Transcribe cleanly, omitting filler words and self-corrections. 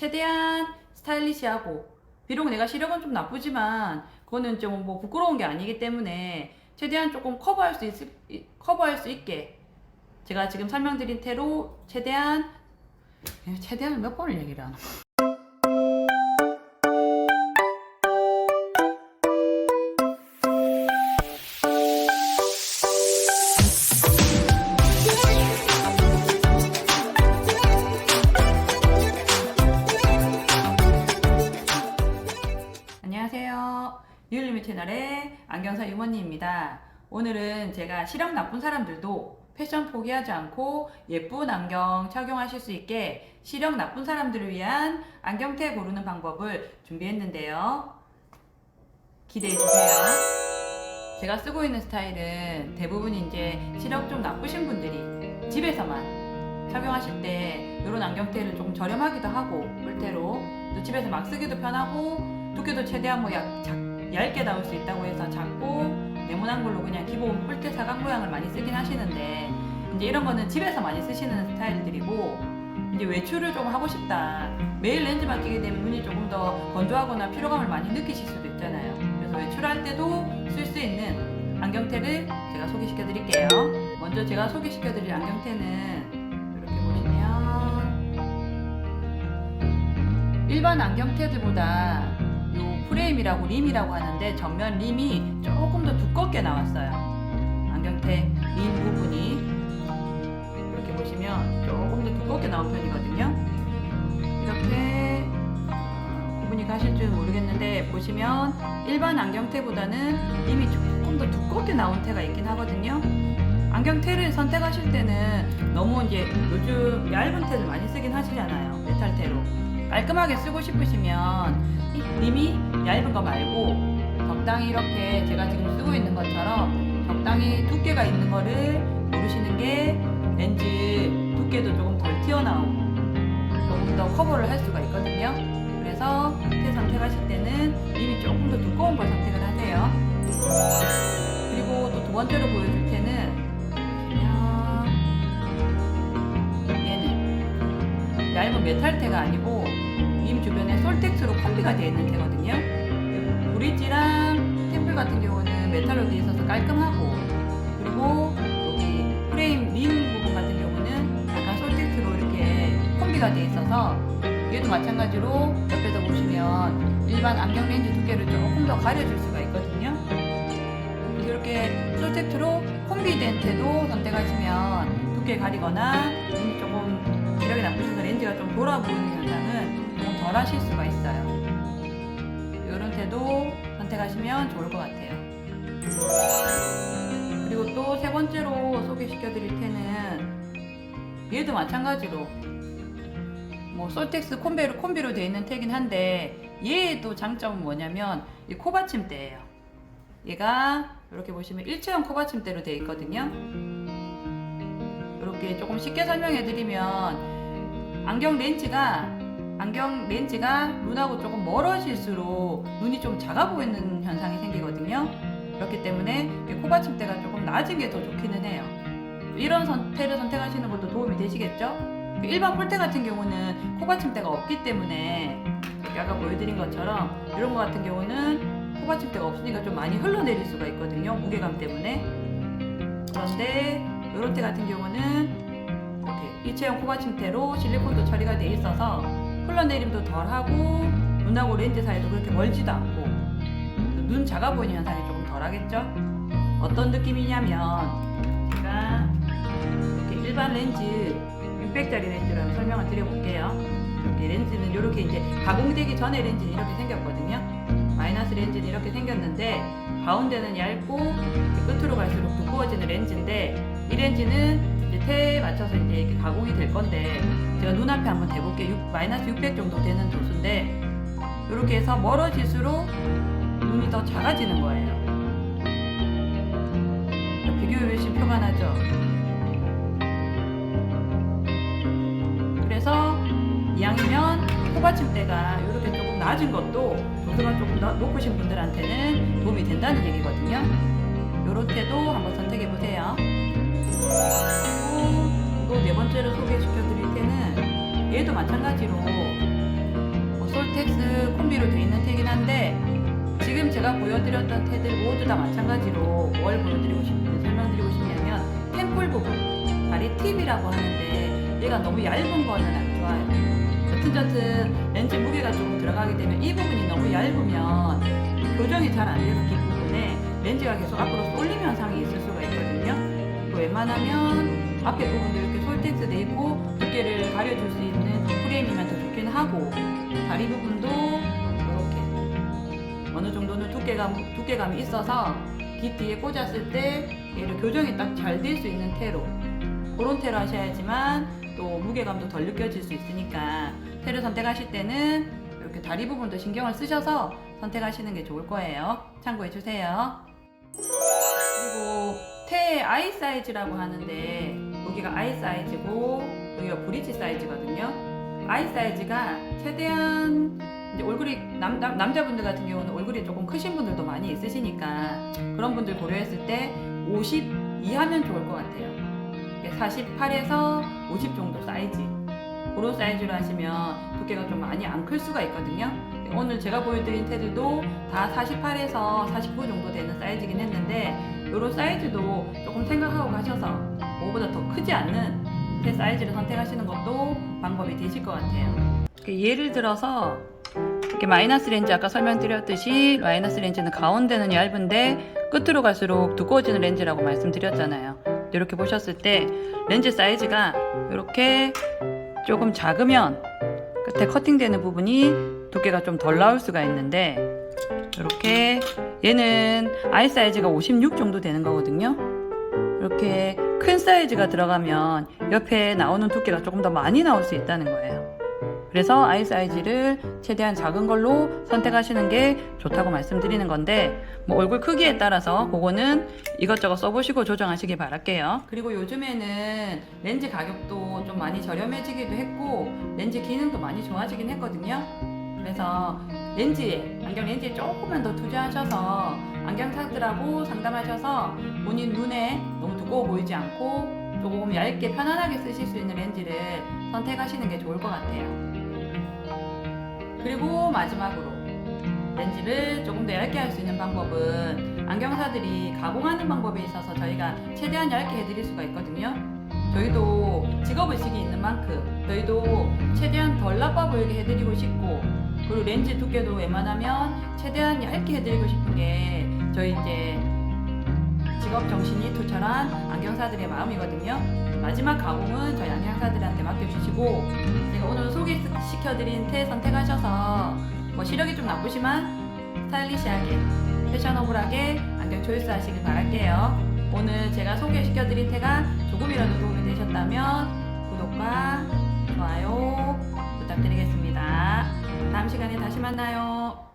최대한 스타일리시하고, 비록 내가 시력은 좀 나쁘지만 그거는 좀 뭐 부끄러운 게 아니기 때문에 최대한 조금 커버할 수 있게 제가 지금 설명드린 태로 최대한 몇 번을 얘기를 하나. 안녕하세요. 유일리미 채널의 안경사 유머니입니다. 오늘은 제가 시력 나쁜 사람들도 패션 포기하지 않고 예쁜 안경 착용하실 수 있게 시력 나쁜 사람들을 위한 안경테 고르는 방법을 준비했는데요. 기대해주세요. 제가 쓰고 있는 스타일은 대부분 이제 시력 좀 나쁘신 분들이 집에서만 착용하실 때 이런 안경테를 조금 저렴하기도 하고 뿔테로 또 집에서 막 쓰기도 편하고 두께도 최대한 뭐 얇게 나올 수 있다고 해서 작고 네모난 걸로 그냥 기본 뿔테 사각 모양을 많이 쓰긴 하시는데 이제 이런 거는 집에서 많이 쓰시는 스타일들이고 이제 외출을 좀 하고 싶다, 매일 렌즈만 끼게 되면 눈이 조금 더 건조하거나 피로감을 많이 느끼실 수도 있잖아요. 그래서 외출할 때도 쓸 수 있는 안경테를 제가 소개시켜 드릴게요. 먼저 제가 소개시켜 드릴 안경테는 이렇게 보시면 일반 안경테들보다 요 프레임이라고 림이라고 하는데 전면 림이 조금 더 두껍게 나왔어요. 안경테 림 부분이 이렇게 보시면 조금 더 두껍게 나온 편이거든요. 이렇게 구분이 가실 줄 모르겠는데 보시면 일반 안경테보다는 림이 조금 더 두껍게 나온 테가 있긴 하거든요. 안경테를 선택하실 때는 너무 이제 요즘 얇은 테를 많이 쓰긴 하시잖아요. 메탈테로 깔끔하게 쓰고 싶으시면 이 림이 얇은 거 말고 적당히 이렇게 제가 지금 쓰고 있는 것처럼 적당히 두께가 있는 거를 고르시는 게 렌즈 두께도 조금 덜 튀어나오고 조금 더 커버를 할 수가 있거든요. 그래서 테 선택하실 때는 림이 조금 더 두꺼운 걸 선택을 하세요. 그리고 또 두 번째로 보여줄 테는 얘는 얇은 메탈테가 아니고 림 주변에 솔텍스로 콤비가 되어 있는 테거든요. 브릿지랑 템플 같은 경우는 메탈로 되어 있어서 깔끔하고, 그리고 여기 프레임 림 부분 같은 경우는 약간 솔텍스로 이렇게 콤비가 되어 있어서 얘도 마찬가지로 옆에서 보시면 일반 안경 렌즈 두께를 조금 더 가려줄 수가 있거든요. 이렇게 솔텍스로 콤비된 테도 선택하시면 두께 가리거나 눈이 조금 시력이 나쁘셔서 렌즈가 좀 돌아 보이는 현상은 조금 덜 하실 수가 있어요. 이런 테도 선택하시면 좋을 것 같아요. 그리고 또 세 번째로 소개시켜 드릴 테는 얘도 마찬가지로 뭐 솔텍스 콤비로 되어 있는 테긴 한데 얘도 장점은 뭐냐면 이 코받침대예요. 얘가 이렇게 보시면 일체형 코받침대로 되어 있거든요. 이렇게 조금 쉽게 설명해 드리면 안경 렌즈가 눈하고 조금 멀어질수록 눈이 좀 작아 보이는 현상이 생기거든요. 그렇기 때문에 코받침대가 조금 낮은 게 더 좋기는 해요. 이런 테를 선택하시는 것도 도움이 되시겠죠? 일반 뿔테 같은 경우는 코받침대가 없기 때문에 아까 보여드린 것처럼 이런 거 같은 경우는 코받침대가 없으니까 좀 많이 흘러내릴 수가 있거든요. 무게감 때문에. 그런데 이런 테 같은 경우는 이렇게 일체형 코받침대로 실리콘도 처리가 되어 있어서 흘러내림도 덜하고 눈하고 렌즈 사이도 그렇게 멀지도 않고 눈 작아 보이는 현상이 조금 덜하겠죠? 어떤 느낌이냐면 제가 이렇게 일반 렌즈 600짜리 렌즈로 설명을 드려볼게요. 이렇게 렌즈는 이렇게 이제 가공되기 전에 렌즈는 이렇게 생겼거든요. 마이너스 렌즈는 이렇게 생겼는데 가운데는 얇고 끝으로 갈수록 두꺼워지는 렌즈인데 이 렌즈는 이제 테에 맞춰서 이제 이렇게 가공이 될 건데 제가 눈앞에 한번 대볼게요. 마이너스 600 정도 되는 도수인데 이렇게 해서 멀어질수록 눈이 더 작아지는 거예요. 비교해보시면 표가 나죠? 그래서 이왕이면 코받침대가 이렇게 조금 낮은 것도 도수가 조금 높으신 분들한테는 도움이 된다는 얘기거든요. 요런 테도 한번 선택해보세요. 그리고 또 네 번째로 소개시켜 드릴 때는 얘도 마찬가지로 솔텍스 콤비로 되어 있는 테긴 한데 지금 제가 보여드렸던 테들 모두 다 마찬가지로 뭘 설명드리고 싶냐면 템플 부분, 다리 팁이라고 하는데 얘가 너무 얇은 거는 안 좋아요. 여튼저튼 렌즈 무게가 조금 들어가게 되면 이 부분이 너무 얇으면 교정이 잘 안 돼서 뒷부분에 렌즈가 계속 앞으로 쏠림 현상이 있을 수가 있거든요. 웬만하면 앞에 부분도 이렇게 솔텍스 돼 있고 두께를 가려줄 수 있는 프레임이면 더 좋긴 하고 다리 부분도 이렇게 어느 정도는 두께감이 있어서 귀 뒤에 꽂았을 때 얘를 교정이 딱 잘 될 수 있는 테로 그런 테로 하셔야지만 또 무게감도 덜 느껴질 수 있으니까 테를 선택하실 때는 이렇게 다리 부분도 신경을 쓰셔서 선택하시는 게 좋을 거예요. 참고해 주세요. 그리고 테의 아이 사이즈라고 하는데 여기가 아이 사이즈고 여기가 브릿지 사이즈거든요. 아이 사이즈가 최대한 이제 얼굴이 남자분들 같은 경우는 얼굴이 조금 크신 분들도 많이 있으시니까 그런 분들 고려했을 때 50 이하면 좋을 것 같아요. 48에서 50 정도 사이즈 그런 사이즈로 하시면 두께가 좀 많이 안 클 수가 있거든요. 오늘 제가 보여드린 테들도 다 48에서 49 정도 되는 사이즈긴 했는데 이런 사이즈도 조금 생각하고 가셔서 그거보다 더 크지 않는 테 사이즈를 선택하시는 것도 방법이 되실 것 같아요. 예를 들어서 이렇게 마이너스 렌즈 아까 설명드렸듯이 마이너스 렌즈는 가운데는 얇은데 끝으로 갈수록 두꺼워지는 렌즈라고 말씀드렸잖아요. 이렇게 보셨을 때 렌즈 사이즈가 이렇게 조금 작으면 끝에 커팅되는 부분이 두께가 좀 덜 나올 수가 있는데 이렇게 얘는 아이 사이즈가 56 정도 되는 거거든요. 이렇게 큰 사이즈가 들어가면 옆에 나오는 두께가 조금 더 많이 나올 수 있다는 거예요. 그래서 아이 사이즈를 최대한 작은 걸로 선택하시는 게 좋다고 말씀드리는 건데 뭐 얼굴 크기에 따라서 그거는 이것저것 써보시고 조정하시길 바랄게요. 그리고 요즘에는 렌즈 가격도 좀 많이 저렴해지기도 했고 렌즈 기능도 많이 좋아지긴 했거든요. 그래서 안경 렌즈에 조금만 더 투자하셔서 안경사들하고 상담하셔서 본인 눈에 너무 두꺼워 보이지 않고 조금 얇게 편안하게 쓰실 수 있는 렌즈를 선택하시는 게 좋을 것 같아요. 그리고 마지막으로 렌즈를 조금 더 얇게 할 수 있는 방법은 안경사들이 가공하는 방법에 있어서 저희가 최대한 얇게 해드릴 수가 있거든요. 저희도 직업의식이 있는 만큼 저희도 최대한 덜 나빠 보이게 해드리고 싶고 그리고 렌즈 두께도 웬만하면 최대한 얇게 해드리고 싶은 게 저희 이제 직업 정신이 투철한 안경사들의 마음이거든요. 마지막 가공은 저희 안경사들한테 맡겨주시고 제가 오늘 소개시켜드린 테 선택하셔서 뭐 시력이 좀 나쁘지만 스타일리시하게 패셔너블하게 안경 초이스 하시길 바랄게요. 오늘 제가 소개시켜드린 테가 조금이라도 도움이 되셨다면 구독과 좋아요 부탁드리겠습니다. 다음 시간에 다시 만나요.